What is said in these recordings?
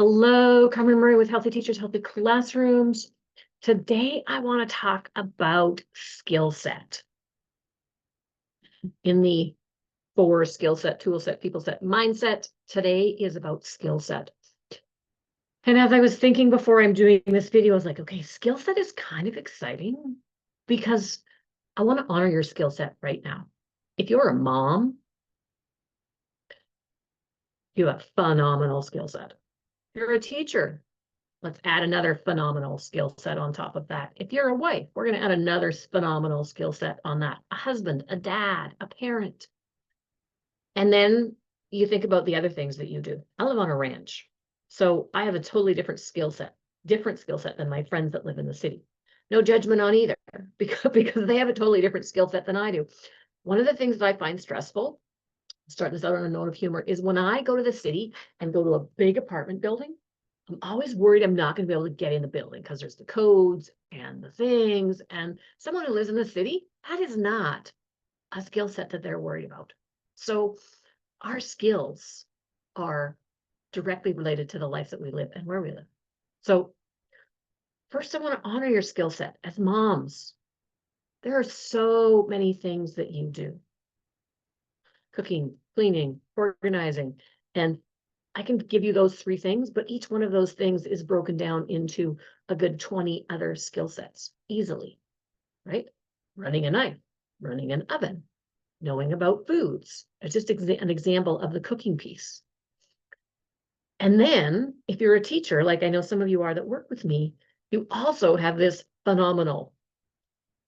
Hello, Carman Murray with Healthy Teachers, Healthy Classrooms. Today, I want to talk about skill set. In the 4 skill set, tool set, people set, mindset, today is about skill set. And as I was thinking before I'm doing this video, I was like, okay, skill set is kind of exciting because I want to honor your skill set right now. If you're a mom, you have a phenomenal skill set. If you're a teacher, let's add another phenomenal skill set on top of that. If you're a wife, we're going to add another phenomenal skill set on that. A husband, a dad, a parent. And then you think about the other things that you do. I live on a ranch, so I have a totally different skill set than my friends that live in the city. No judgment on either, because they have a totally different skill set than I do. One of the things that I find stressful, starting this out on a note of humor, is when I go to the city and go to a big apartment building, I'm always worried I'm not going to be able to get in the building because there's the codes and the things. And someone who lives in the city, that is not a skill set that they're worried about. So our skills are directly related to the life that we live and where we live. So first, I want to honor your skill set as moms. There are so many things that you do. Cooking, cleaning, organizing, and I can give you those 3 things, but each one of those things is broken down into a good 20 other skill sets easily, right? Running a knife, running an oven, knowing about foods. It's just an example of the cooking piece. And then if you're a teacher, like I know some of you are that work with me, you also have this phenomenal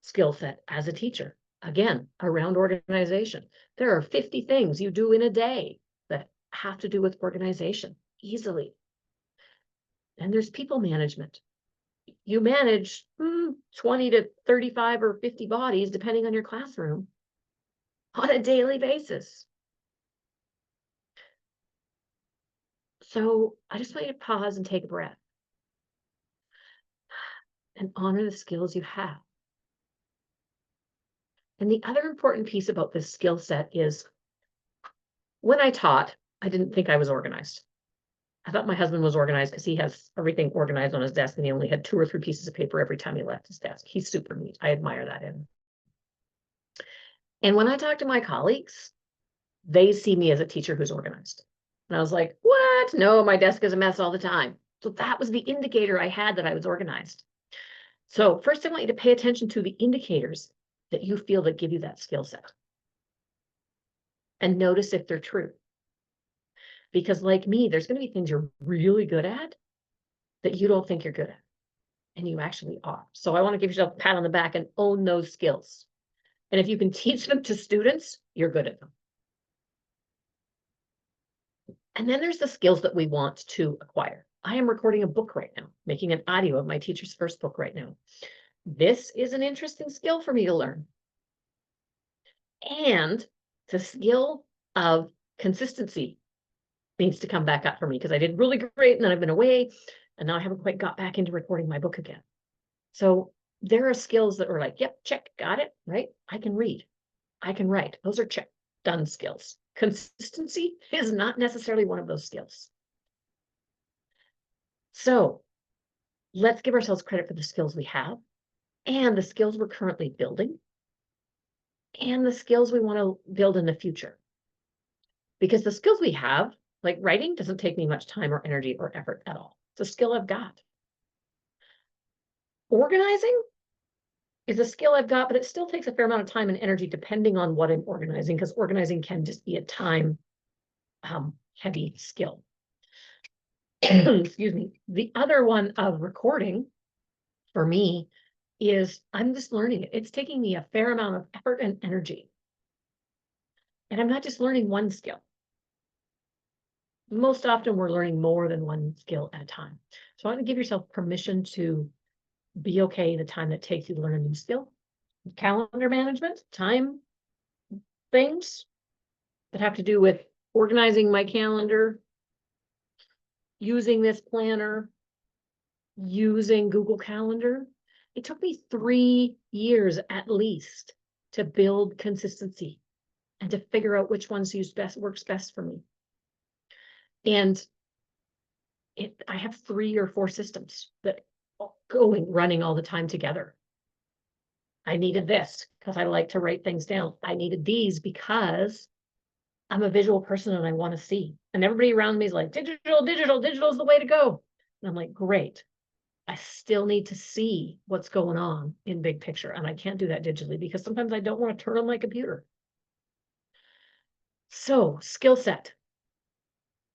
skill set as a teacher. Again, around organization. There are 50 things you do in a day that have to do with organization easily. And there's people management. You manage 20 to 35 or 50 bodies, depending on your classroom, on a daily basis. So I just want you to pause and take a breath and honor the skills you have. And the other important piece about this skill set is when I taught, I didn't think I was organized. I thought my husband was organized because he has everything organized on his desk and he only had 2 or 3 pieces of paper every time he left his desk. He's super neat. I admire that in him. And when I talk to my colleagues, they see me as a teacher who's organized. And I was like, what? No, my desk is a mess all the time. So that was the indicator I had that I was organized. So first, I want you to pay attention to the indicators that you feel that give you that skill set. And notice if they're true. Because like me, there's going to be things you're really good at that you don't think you're good at. And you actually are. So I want to give yourself a pat on the back and own those skills. And if you can teach them to students, you're good at them. And then there's the skills that we want to acquire. I am recording a book right now, making an audio of my teacher's first book right now. This is an interesting skill for me to learn. And the skill of consistency needs to come back up for me because I did really great and then I've been away and now I haven't quite got back into recording my book again. So there are skills that are like, yep, check, got it, right? I can read, I can write. Those are check, done skills. Consistency is not necessarily one of those skills. So let's give ourselves credit for the skills we have and the skills we're currently building and the skills we want to build in the future. Because the skills we have, like writing, doesn't take me much time or energy or effort at all. It's a skill I've got. Organizing is a skill I've got, but it still takes a fair amount of time and energy depending on what I'm organizing, because organizing can just be a time heavy skill. Excuse me. The other one of recording for me is I'm just learning it. It's taking me a fair amount of effort and energy. And I'm not just learning one skill. Most often we're learning more than one skill at a time. So I want to give yourself permission to be okay the time that it takes you to learn a new skill. Calendar management, time things that have to do with organizing my calendar, using this planner, using Google Calendar. It took me 3 years at least to build consistency and to figure out which ones works best for me. And I have 3 or 4 systems that running all the time together. I needed this because I like to write things down. I needed these because I'm a visual person and I want to see. And everybody around me is like, digital, digital, digital is the way to go. And I'm like, great. I still need to see what's going on in big picture. And I can't do that digitally because sometimes I don't want to turn on my computer. So, skill set.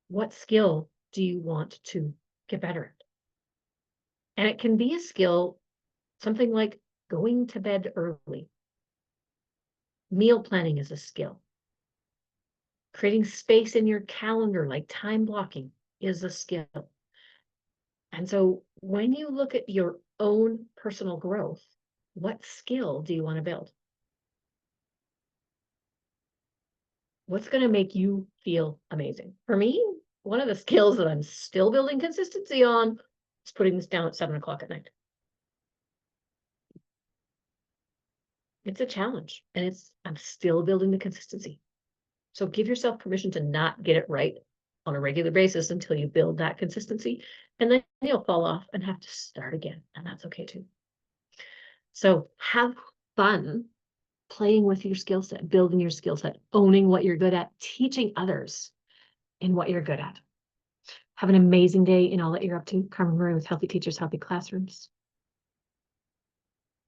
What skill do you want to get better at? And it can be a skill, something like going to bed early. Meal planning is a skill. Creating space in your calendar, like time blocking, is a skill. And so when you look at your own personal growth, what skill do you want to build? What's going to make you feel amazing? For me, one of the skills that I'm still building consistency on is putting this down at 7 o'clock at night. It's a challenge, and I'm still building the consistency. So give yourself permission to not get it right on a regular basis until you build that consistency, and then you'll fall off and have to start again, and that's okay too. So have fun playing with your skill set, building your skill set, owning what you're good at, teaching others in what you're good at. Have an amazing day in all that you're up to. Carman Murray with Healthy Teachers, Healthy Classrooms.